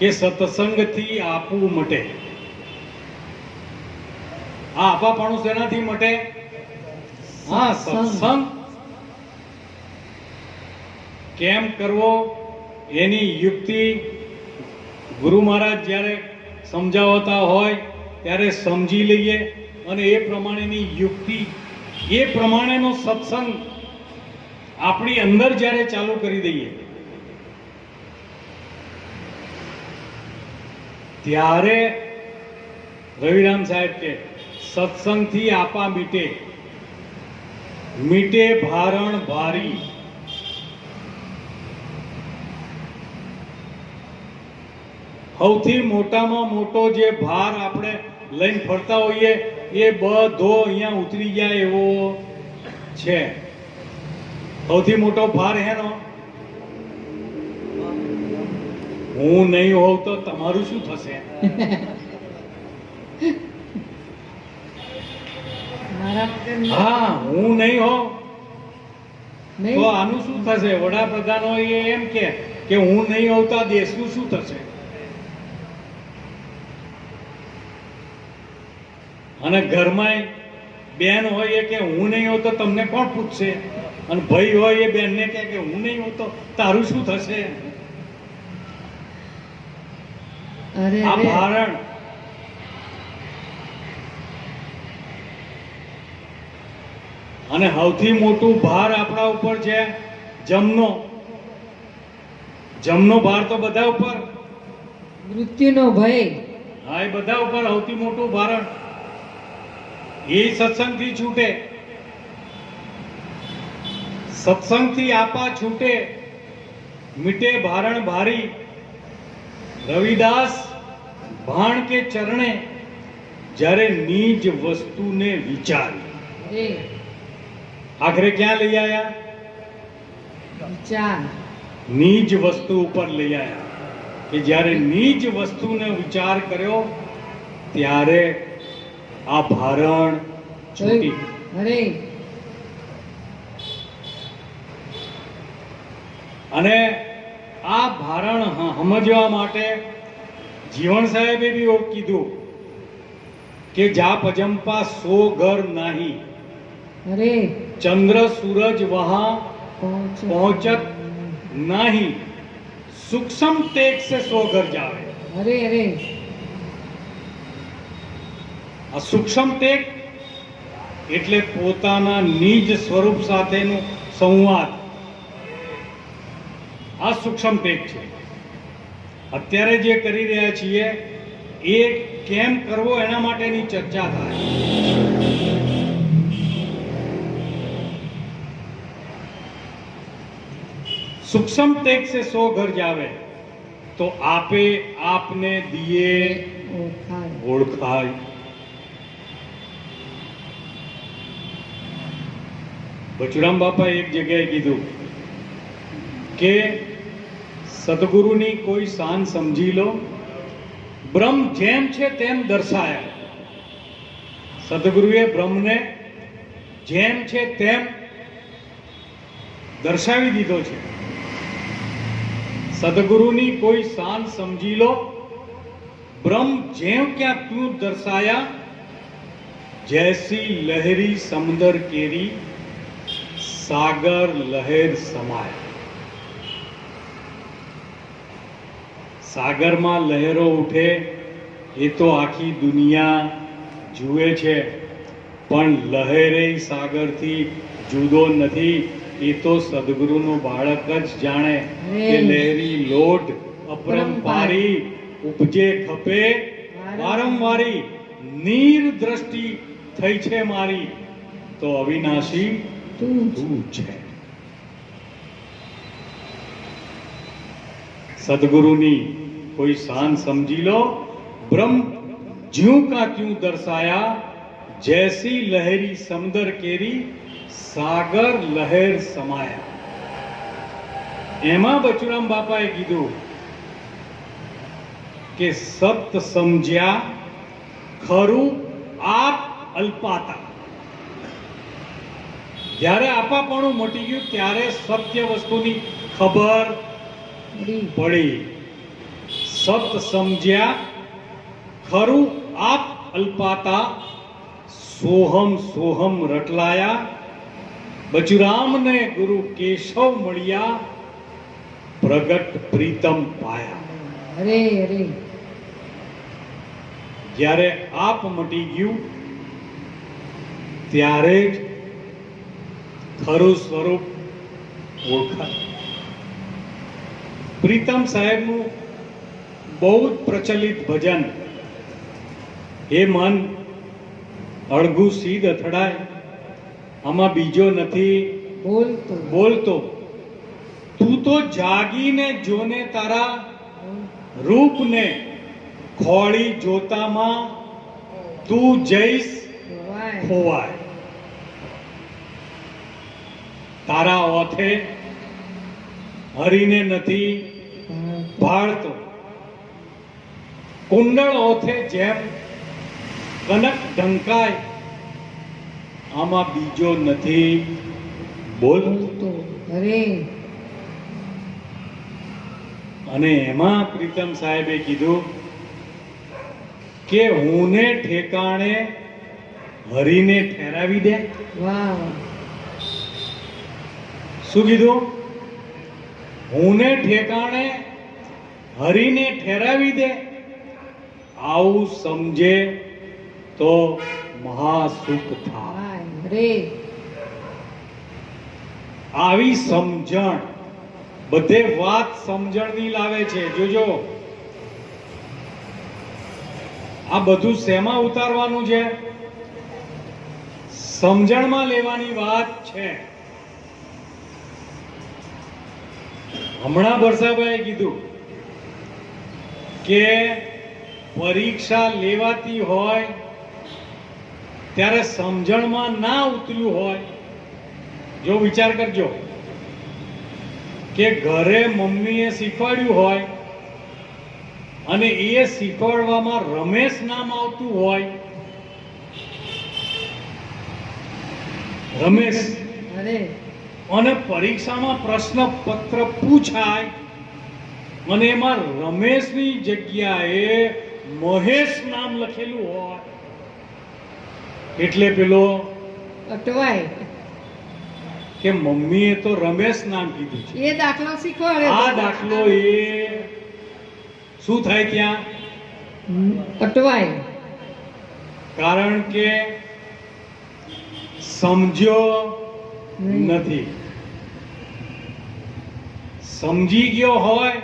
કે સત્સંગથી આપવું મટે. આ આપાપણું શેનાથી મટે? હા, સત્સંગ કેમ કરવો એની યુક્તિ ગુરુ મહારાજ જ્યારે સમજાવતા હોય ત્યારે સમજી લઈએ અને એ પ્રમાણેની યુક્તિ, એ પ્રમાણેનો સત્સંગ આપણી અંદર જ્યારે ચાલુ કરી દઈએ ત્યારે રવિરામ સાહેબ કે સત્સંગથી આપા મીટે, મીટે ભારણ ભારી. સૌથી મોટામાં મોટો જે ભાર આપણે લઈને ફરતા હોઈએ એ બધો અહીંયા ઉતરી જાય એવો છે. સૌથી મોટો ભાર હેનો? હું નહીં હોઉં તો તમારું શું થશે? હા, હું નહીં હોઉં તો આનું શું થશે? વડાપ્રધાન હોય એમ કે હું નહીં હોઉં તો આ દેશનું શું થશે? અને ઘરમાં બેન હોય કે હું નહીં હોઉં તો તમને કોણ પૂછશે? અને ભાઈ હોય એ બેનને કે હું નહીં હોઉં તો તારું શું થશે? આ ભારણ. અને સૌથી મોટું ભાર આપણા ઉપર છે જમનો. જમનો ભાર તો બધા ઉપર, મૃત્યુનો ભય, હા, એ બધા ઉપર સૌથી મોટું ભારણ. એ સત્સંગથી છૂટે, સત્સંગથી આપા છૂટે, મીટે ભારણ ભારી. રવિદાસ ભાણ કે ચરણે જ્યારે નીજ વસ્તુને વિચારી, આખરે ક્યાં લઈ આયા? વિચાર. નીજ વસ્તુ ઉપર લઈ આયા કે જ્યારે નીજ વસ્તુને વિચાર કર્યો ત્યારે આ ભારણ છૂટી. અરે, અને આ ભારણ સમજવા માટે જીવન સાહેબે બી એવું કીધું કે જા પજંપા સો ઘર નાહી, અરે ચંદ્ર સૂરજ વહાં પહોંચત નહીં, સૂક્ષ્મ તેજ સે સો ઘર જાવે. અરે અરે, આ સૂક્ષ્મ તેજ એટલે પોતાના નિજ સ્વરૂપ સાથેનું સંવાદ. આ સૂક્ષ્મ તેજ છે. અત્યારે જે કરી રહ્યા છીએ એ કેમ કરવો એના માટેની ચર્ચા થાય. સૂક્ષ્મ તેજ સે સો ઘર જાવે તો આપે આપને દિયે ઓળખાય. બચુરામ બાપા એક જગ્યાએ કીધું કે સદગુરુની કોઈ શાન સમજી લો, બ્રહ્મ જેમ છે તેમ દર્શાયા. સદગુરુએ બ્રહ્મને જેમ છે તેમ દર્શાવી દીધો છે. સદગુરુની કોઈ શાન સમજી લો, બ્રહ્મ જેમ ક્યાં ત્યું દર્શાયા, જૈસી લહેરી સમંદર કેરી સાગર લહેર સમાયા. સાગરમાં લહેરો ઉઠે એ તો આખી દુનિયા જુએ છે, પણ લહેરે સાગરથી જુદો નથી. એ તો સદગુરુનું બાળક જ જાણે કે લહેરી લોટ અપરંપારી ઉપજે ખપે વારંવારી. નીર દ્રષ્ટિ થઈ છે મારી તો અવિનાશી તું છે. સદગુરુની કોઈ શાન સમજી લો, બ્રહ્મ જ્યું કા ત્યું દર્શાયા, જૈસી લહેરી સમંદર કેરી સાગર લહેર સમાયા. એમાં બચુરામ બાપાએ કીધું કે સત સમજ્યા ખરું આપ અલ્પાતા. જ્યારે આપાપણું મટી ગયું ત્યારે સત્ય વસ્તુની ખબર પડી. સત સમજ્યા ખરું આપ અલ્પાતા, સોહમ સોહમ રટલાયા. બચુરામને ગુરુ કેશવ મળ્યા, પ્રગટ પ્રીતમ પાયા. અરે અરે, જ્યારે આપ મટી ગયું ત્યારે જ ખરું સ્વરૂપ ઓળખાય. પ્રીતમ સાહેબનું બહુ જ પ્રચલિત ભજન, હે મન અળગું સીધ અથડાય, આમાં બીજો નથી બોલતો. તું તો જાગીને જોને તારા રૂપને, ખોળી જોતામાં તું જઈશ ખોવાય. તારા ઓથે હરીને નથી ભાળતો, કુંડળ ઓથે જેમ કનક ઢંકાય, આમાં બીજો નથી બોલતો. અરે, અને એમાં પ્રીતમ સાહેબે કીધું કે હુંને ઠેકાણે હરીને ઠેરાવી દે. વાહ, શું કીધું? હુંને ઠેકાણે હરીને ઠેરાવી દે. આવું સમજે તો મહાસુખ થાય. અરે, આવી સમજણ બધે વાત સમજણની લાવે છે. જોજો આ બધું શેમાં ઉતારવાનું છે? સમજણમાં લેવાની વાત છે. હમણાં બરસાભાઈએ કીધું કે પરીક્ષા લેવાતી હોય ત્યારે સમજણમાં ના ઉતર્યું હોય. જો વિચાર કરજો કે ઘરે મમ્મીએ શીખવાડ્યું હોય અને એ શીખવાડવામાં રમેશ નામ આવતું હોય, રમેશ, અને પરીક્ષામાં પ્રશ્ન પત્ર પૂછાય અને એમાં રમેશની જગ્યાએ મહેશ નામ લખેલું હોય, એટલે પેલો અટવાય કે મમ્મીએ તો રમેશ નામ કીધું છે. એ દાખલો શીખવાડે. આ દાખલો એ શું થાય ત્યાં? અટવાય. કારણ કે સમજ્યો નથી. સમજી ગયો હોય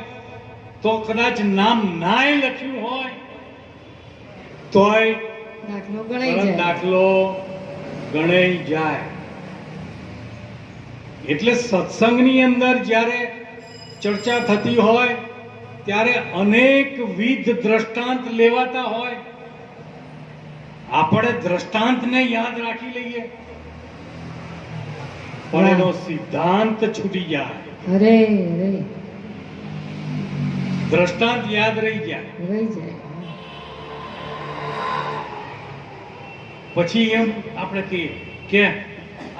તો કદાચ નામ નાય લખ્યું હોય તોય દાખલો ગણાઈ જાય. દાખલો ગણાઈ જાય. એટલે સત્સંગની અંદર જ્યારે ચર્ચા થતી હોય ત્યારે અનેકવિધ દ્રષ્ટાંત લેવાતા હોય. આપણે દ્રષ્ટાંતને યાદ રાખી લઈએ પણ વાહ. એનો સિદ્ધાંત છૂટી જાય, અરે અરે દ્રષ્ટાંત યાદ રહી જાય. રહી જાય. પછી એમ આપણે કહીએ કે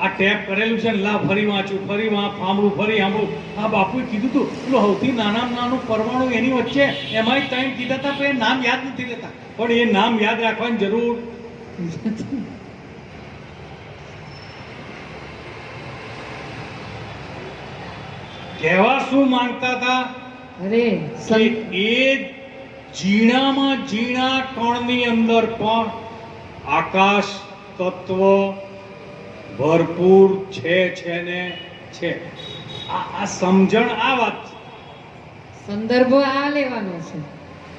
આ ટેપ કરેલું છે ને, લા ફરી વાંચું, ફરી સાંભળું, ફરી સાંભળું. આ બાપુએ કીધું હતું પેલું સૌથી નાનામાં નાનું પરમાણુ એની વચ્ચે, એમાંય ત્રણ કીધા હતા પણ એ નામ યાદ નથી રહેતા. પણ એ નામ યાદ રાખવાની જરૂર કહેવા શું માંગતા હતા અરે કે એ ઝીણામાં ઝીણા કણની અંદર પણ આકાશ તત્વ ભરપૂર છે ને છે. આ સમજણ, આ વાત છે. સંદર્ભ આ લેવાનો છે.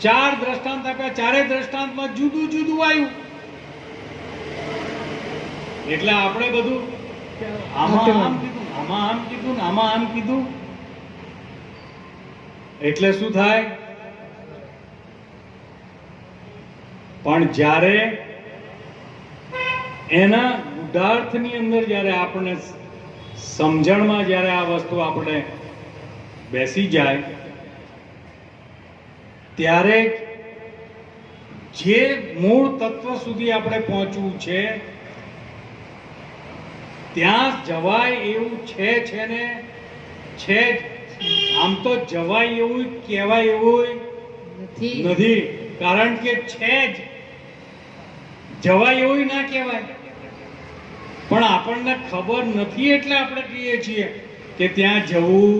ચાર દ્રષ્ટાંત આપ્યા, ચારેય દ્રષ્ટાંતમાં જુદું જુદું આવ્યું. એટલે આપણે બધું આમાં આમ કીધું, આમાં આમ કીધું, આમાં આમ કીધું. એટલે શું થાય? પણ જ્યારે એના ગુઢાર્થની અંદર જ્યારે આપણે સમજણમાં જ્યારે આ વસ્તુ આપણે બેસી જાય, ત્યારે જે મૂળ તત્વ સુધી આપણે પહોંચવું છે ત્યાં જવાય એવું છે ને છે જ. આમ તો જવાય એવું, કહેવાય એવું નથી. નથી, કારણ કે છે જ. જવાય એવું ના કહેવાય, પણ આપણને ખબર નથી એટલે આપણે કહીએ છીએ કે ત્યાં જવું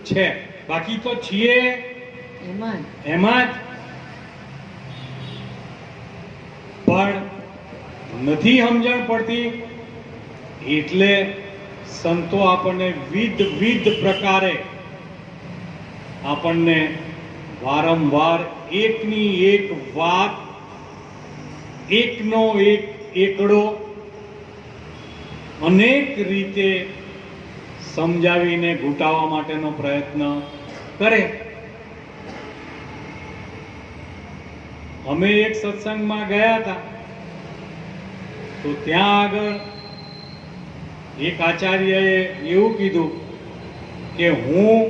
છે. બાકી તો છીએ એમાં એમાં જ. પણ નથી સમજણ પડતી, એટલે સંતો આપણને વિવિધ પ્રકારે આપણને વારંવાર એકની એક વાત, એકનો એક એકડો અનેક રીતે સમજાવીને ઘૂંટાવવા માટેનો પ્રયત્ન કરે. અમે એક સત્સંગમાં ગયા હતા તો ત્યાં આગળ એક આચાર્યએ એવું કીધું કે હું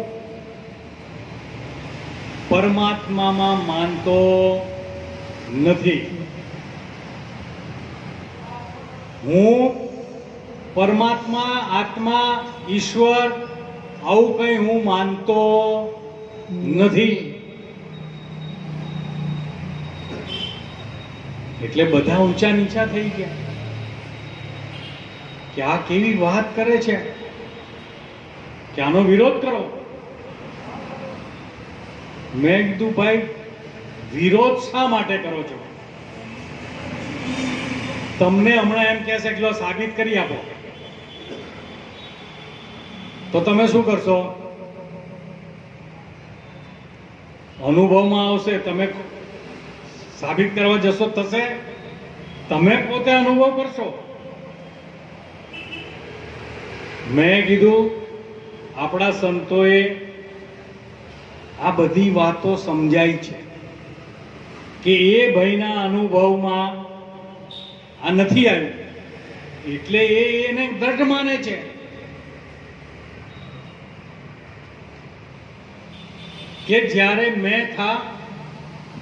પરમાત્મામાં માનતો નથી, હું પરમાત્મા, આત્મા, ઈશ્વર આવું કંઈ હું માનતો નથી. એટલે બધા ઊંચા નીચા થઈ ગયા કે આ કેવી વાત કરે છે, કે આનો વિરોધ કરો. મેં કીધું ભાઈ, વિરોધ શા માટે કરો છો? તમને હમણાં એમ કહેશે કે લો સાબિત કરી આપો, તો તમે શું કરશો? અનુભવમાં આવશે, તમે સાબિત કરવા જશો થશે? તમે પોતે અનુભવ કરશો. મેં કીધું આપણા સંતોએ આ બધી વાતો સમજાય છે કે એ ભાઈના અનુભવમાં આ નથી આવ્યું, એટલે એને દ્રઢ માને છે. કે જ્યારે મેં થા,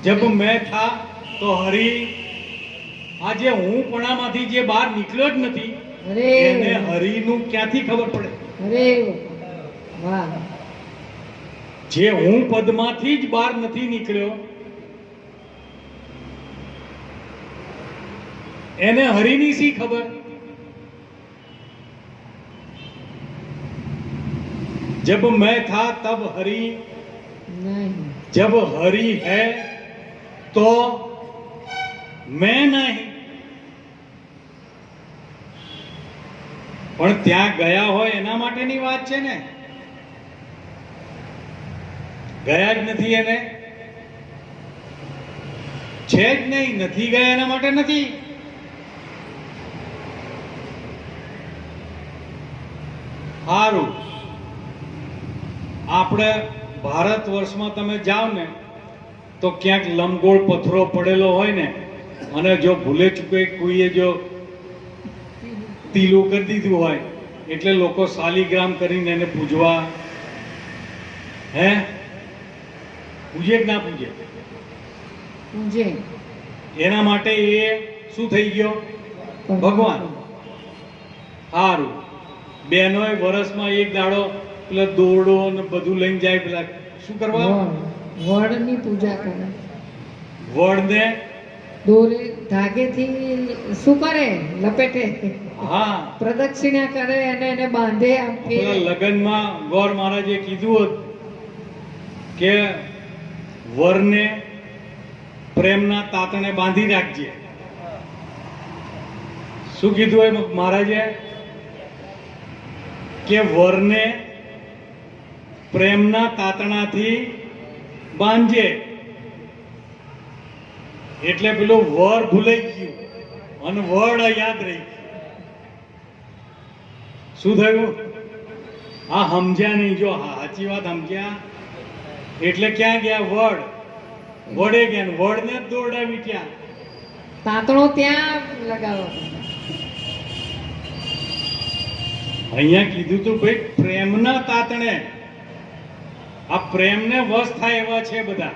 જબ મેં થા તો હરી, આ જે હું પણામાંથી જે બહાર નીકળ્યો જ નથી અરે એને હરિનું ક્યાંથી ખબર પડે? અરે વાહ. જે હું પદમાંથી જ બહાર નથી નીકળ્યો એને હરિની શી ખબર? जब मैं था तब हरि, નહીં. जब हरि है तो मैं नहीं. પણ ત્યાં ગયા હોય એના માટેની વાત છે ને, ગયા જ નથી એને, છે જ નહીં, નથી ગયા એના માટે નથી. સારું, આપણે ભારત વર્ષમાં તમે જાઓ ને તો ક્યાંક લંબગોળ પથ્થરો પડેલો હોય ને, અને જો ભૂલે ચૂકે કોઈએ જો તીલું કરી દીધું હોય એટલે લોકો શાલિગ્રામ કરીને એને પૂજવા, હે પૂજે કે ના પૂજે? પૂજે. એના માટે એ શું થઈ ગયો? ભગવાન. સારું, બહેનોએ વર્ષમાં એક દાડો પેલા દોરડો ને બધું લઈને જાય, પેલા શું કરવા? વડની પૂજા કરે. વડને દોરે ધાગેથી શું કરે? લપેટે. હા, પ્રદક્ષિણા કરે અને એને બાંધે આમ પેલા ફેરે. લગ્નમાં ગોર મહારાજે કીધું હતું કે વરને પ્રેમના તાતણે બાંધી રાખજે. શું કીધું એ મહારાજે? કે વરને પ્રેમના તાતણાથી બાંધજે. એટલે પેલું વર ભૂલાઈ ગયું અને વડ યાદ રહી ગયું. શું થયું? આ સમજ્યા નહીં. જો સાચી વાત સમજ્યા એટલે ક્યાં ગયા? વડ. વડે ગયા ને વડને જ દોરડા વીટ્યા. તાંતણો ત્યાં લગાવો. અહીંયા કીધું તું ભાઈ પ્રેમના તાતણે. આ પ્રેમને વશ થાય એવા છે બધા,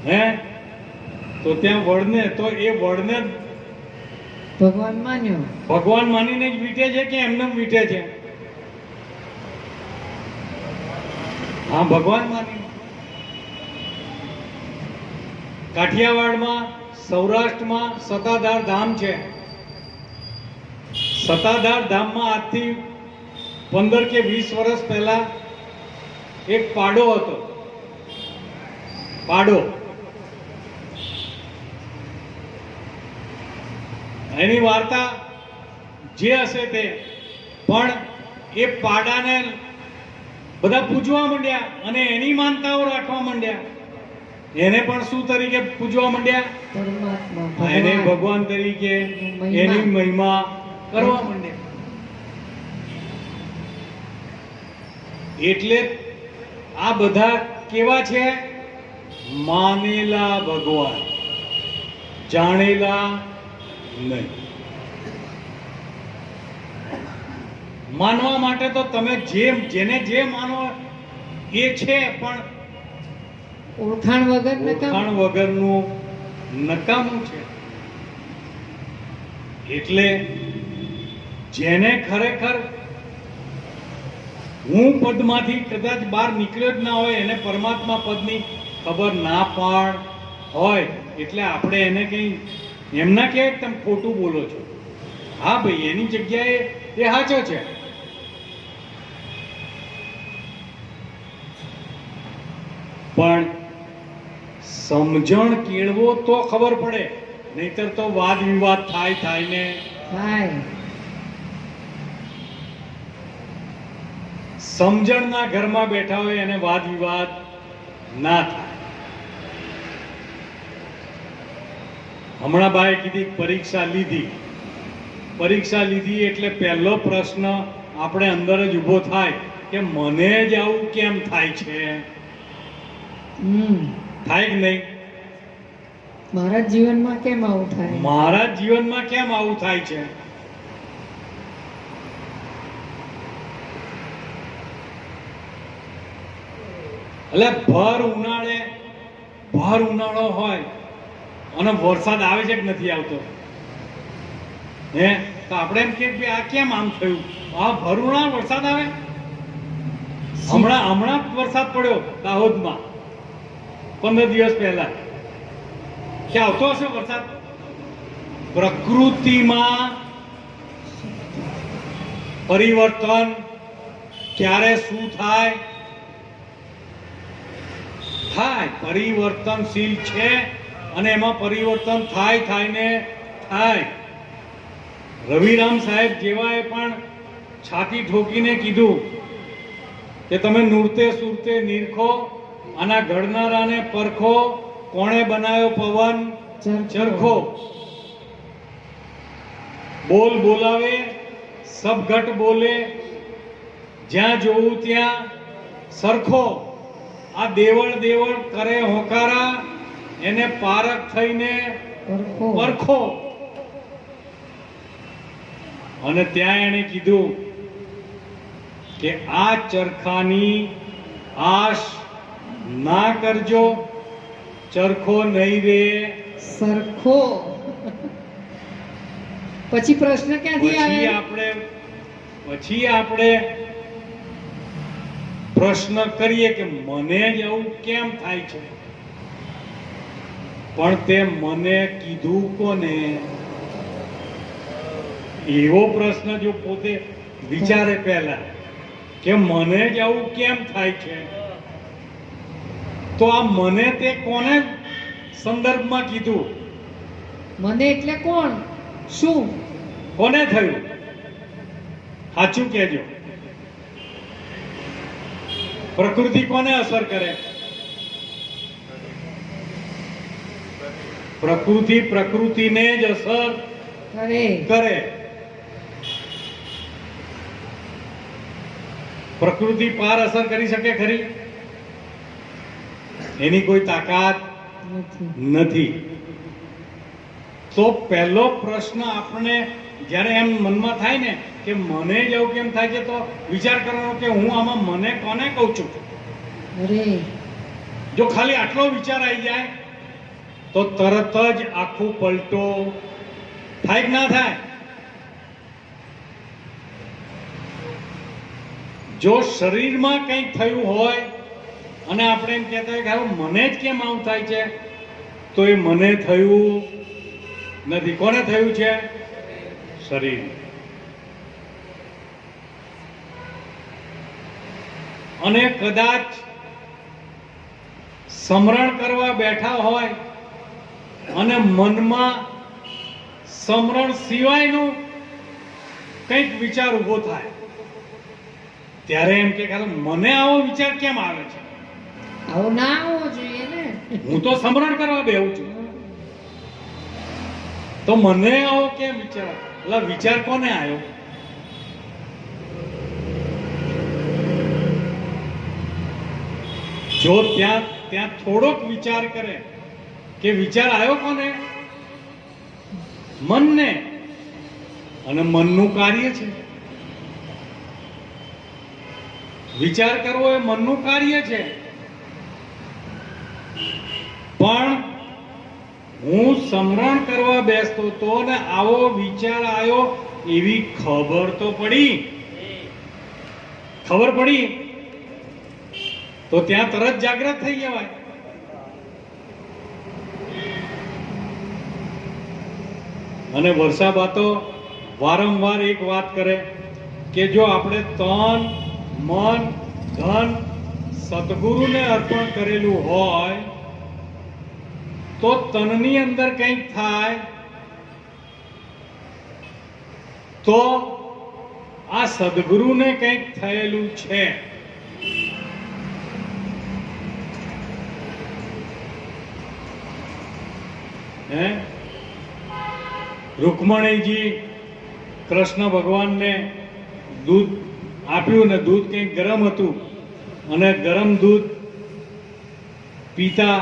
હે? તો ત્યાં વડને, તો એ વડને ભગવાન માન્યો. ભગવાન માનીને જ વીટે છે કે એમને વીટે છે? હા, ભગવાન માની. કાઠિયાવાડમાં, સૌરાષ્ટ્રમાં સતાધાર ધામ છે. સતાધાર ધામમાં આજથી 15 કે 20 વર્ષ પહેલા એક પાડો હતો. પાડો. એની વાર્તા જે હશે તે, પણ એ પાડાને બધા પૂજવા માંડ્યા અને એની માનતાઓ રાખવા માંડ્યા. એને પણ શું તરીકે પૂજવા માંડ્યા? પરમાત્મા. એને ભગવાન તરીકે એની મહિમા કરવા માંડ્યા. એટલે આ બધા કેવા છે? માનેલા ભગવાન, જાણેલા નહીં. માનવા માટે તો તમે જેને જે માનો એ છે, પણ ઓળખાણ વગર ઓળખાણ વગરનું નકામું છે. એટલે જેને ખરેખર હું પદમાંથી કદાચ બહાર નીકળ્યો જ ના હોય, એને પરમાત્મા પદની ખબર ના પણ હોય, એટલે આપણે એને કંઈ એમ ના કહેવાય કે તમે ખોટું બોલો છો. હા ભાઈ, એની જગ્યાએ એ સાચો છે. પણ સમજણ કેળવો તો ખબર પડે, નહીતર તો વાદ વિવાદ થાય ને. થાય. સમજણના ઘરમાં બેઠા હોય એને વાદ વિવાદ ના થાય. હમણાં બાએ કીધી પરીક્ષા લીધી એટલે પહેલો પ્રશ્ન આપણે અંદર જ ઊભો થાય કે મને જ આવું કેમ થાય છે? થાય કે નહીં? મારા જીવનમાં કેમ આવું થાય? મારા જીવનમાં કેમ આવું થાય છે? એટલે ભર ઉનાળો હોય અને વરસાદ આવે છે કે નથી આવતો, હે? તો આપણે એમ કે આ કેમ આમ થયું? આ ભર ઉનાળો વરસાદ આવે. હમણાં વરસાદ પડ્યો દાહોદમાં 15 દિવસ પહેલા. કે આવતો હશે વરસાદ? પ્રકૃતિમાં પરિવર્તન ક્યારે શું થાય? પરિવર્તનશીલ છે અને એમાં પરિવર્તન થાય. રવિરામ સાહેબ જેવાએ પણ છાતી ઠોકીને કીધું કે તમે નૂરતે સુરતે નીરખો, આના ઘડનારાને પરખો, કોણે બનાવ્યો પવન ચરખો. બોલ બોલાવે સબ ઘટ બોલે, જ્યાં જોવું ત્યાં સરખો. આ દેવળ કરે હોકારા, એને પારખ થઈને પરખો. અને ત્યાં એને કીધું કે આ ચરખાની આશ ના કરજો, ચરખો નહીં રે સરખો. પછી પ્રશ્ન ક્યાંથી આવે? પછી આપણે પ્રશ્ન કરીએ કે મને જ એવું કેમ થાય છે, પણ તે મને કીધું કોને? એવો પ્રશ્ન જો પોતે વિચારે પહેલા કે મને જ આવું કેમ થાય છે, તો આ મને તે કોને સંદર્ભમાં કીધું? મને એટલે કોણ? શું? કોને થયું? સાચું કહેજો. પ્રકૃતિ કોને અસર કરે? પ્રકૃતિ પ્રકૃતિને જ અસર કરે. પ્રકૃતિ પાર અસર કરી શકે ખરી? એની કોઈ તાકાત નથી. તો પહેલો પ્રશ્ન આપણે જ્યારે એમ મનમાં થાય ને કે મને જ એવું કેમ થાય છે, તો વિચાર કરવાનો કે હું આમાં મને કોને કહું છું. જો ખાલી આટલો વિચાર આવી જાય તો તરત જ આખું પલટો થાય કે ના થાય? જો શરીરમાં કંઈક થયું હોય અને આપણે એમ કહેતા હોય કે હવે મને જ કેમ આવું થાય છે, તો એ મને થયું નથી. કોને થયું છે? શરીર. અને કદાચ સમરણ કરવા બેઠા હોય અને મનમાં સમરણ સિવાયનું કંઈક વિચાર ઊભો થાય, ત્યારે એમ કે મને આવો વિચાર કેમ આવે છે? આવો ના આવવો જોઈએ ને. હું તો સમરણ કરવા બેહું છું, તો મને આવો કેમ વિચાર? એટલે વિચાર કોને આવ્યો? જો ત્યાં થોડોક વિચાર કરે કે વિચાર આવ્યો કોને? મનને. અને મનનું કાર્ય છે. વિચાર કરવો એ મનનું કાર્ય છે. પણ હું સમરણ કરવા બેસતો તો ને આવો વિચાર આવ્યો, એવી ખબર તો પડી. ખબર પડી તો ત્યાં તરત જાગૃત થઈ જવાય. અને વર્ષાબા તો વારંવાર એક વાત કરે કે જો આપણે તન, મન, ધન સદગુરુને અર્પણ કરેલું હોય તો તનની અંદર કંઈક થાય તો આ સદગુરુને કંઈક થયેલું છે. રૂકમણીજી કૃષ્ણ ભગવાનને દૂધ આપ્યું ને દૂધ કંઈક ગરમ હતું અને ગરમ દૂધ પીતા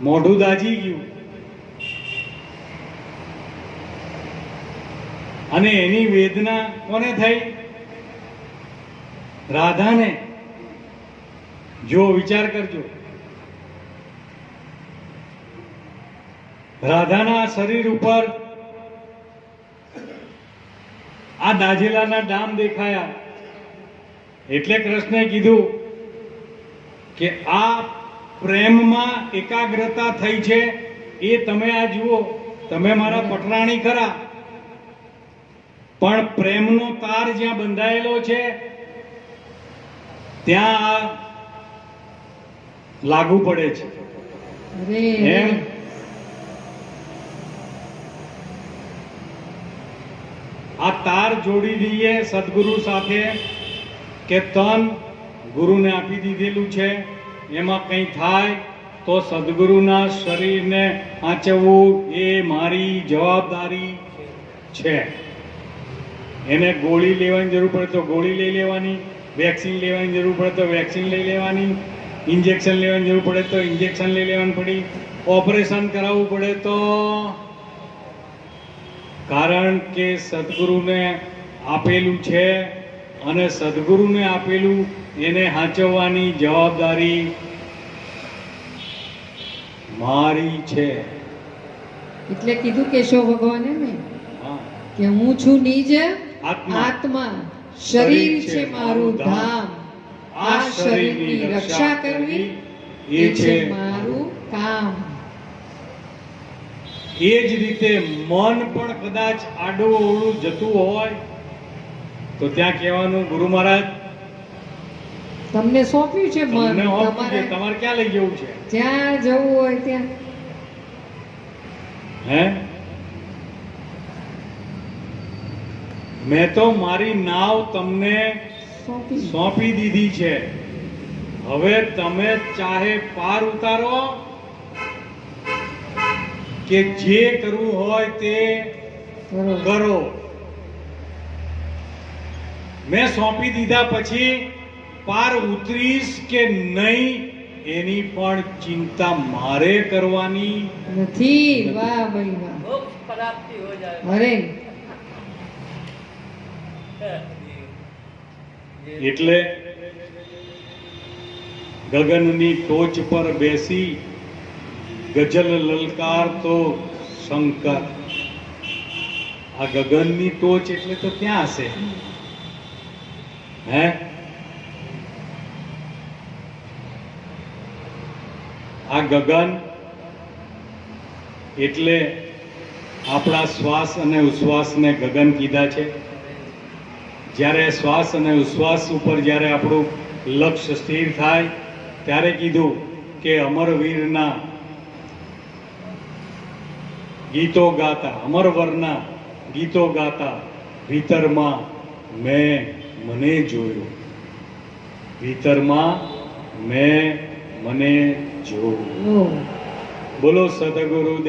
મોઢું દાજી ગયું અને એની વેદના કોને થઈ? રાધાને. જો વિચાર કરજો, રાધાના શરીર ઉપર આ દાજેલાના ડામ દેખાયા એટલે કૃષ્ણે કીધું કે આ પ્રેમમાં એકાગ્રતા થઈ છે, એ તમે આ જુઓ. તમે મારા પટરાણી ખરા, પણ પ્રેમનો તાર જ્યાં બંધાયેલો છે ત્યાં આ લાગુ પડે છે. એમ આ તાર જોડી દઈએ સદગુરુ સાથે કે તન ગુરુને આપી દીધેલું છે, એમાં કંઈ થાય તો સદગુરુના શરીરને આંચવવું એ મારી જવાબદારી છે. એને ગોળી લેવાની જરૂર પડે તો ગોળી લઈ લેવાની, વેક્સિન લેવાની જરૂર પડે તો વેક્સિન લઈ લેવાની, ઇન્જેક્શન લેવાની જરૂર પડે તો ઇન્જેક્શન લઈ લેવાની પડી, ઓપરેશન કરાવવું પડે તો. કારણ કે સદગુરુને આપેલું છે અને સદગુરુને આપેલું એને સાચવવાની જવાબદારી મારી છે. એટલે કીધું કેશવ ભગવાને ને હા. કે હું છું નિજ આત્મા. આત્મા, શરીર છે મારું ધામ, આ શરીરની રક્ષા કરવી એ છે મારું કામ. એ જ રીતે મન પણ કદાચ આડું અવળું જતું હોય તો ત્યાં કહેવાનું ગુરુ મહારાજ તમને સોંપ્યું છે મન, તમને હોપ છે, તમારે તમારે ક્યાં લઈ જવું છે? જ્યાં જવું હોય ત્યાં. હે મેં તો મારી નાવ તમને સોંપી. સોંપી દીધી છે. હવે તમે ચાહે પાર ઉતારો કે જે કરવું હોય તે બરોબર. કરો. મેં સોંપી દીધા પછી પાર ઉતરીશ કે નહીં એની પણ ચિંતા મારે કરવાની નથી. વાહ ભાઈ વાહ. અરે એટલે ગગનની ટોચ પર બેસી ગઝલ લલકારતો શંકર. આ ગગનની ટોચ એટલે તો ક્યાં હશે? હે આ ગગન એટલે આપણા શ્વાસ અને ઉશ્વાસને ગગન કીધા છે. જ્યારે શ્વાસ અને ઉશ્વાસ ઉપર જ્યારે આપણું લક્ષ્ય સ્થિર થાય ત્યારે કીધું કે અમરવીરના ગીતો ગાતા, અમરવરના ગીતો ગાતા ભીતરમાં મેં મને જોયો, ભીતરમાં મેં મને જોયો. ઓહ. બોલો સદગુરુદેવની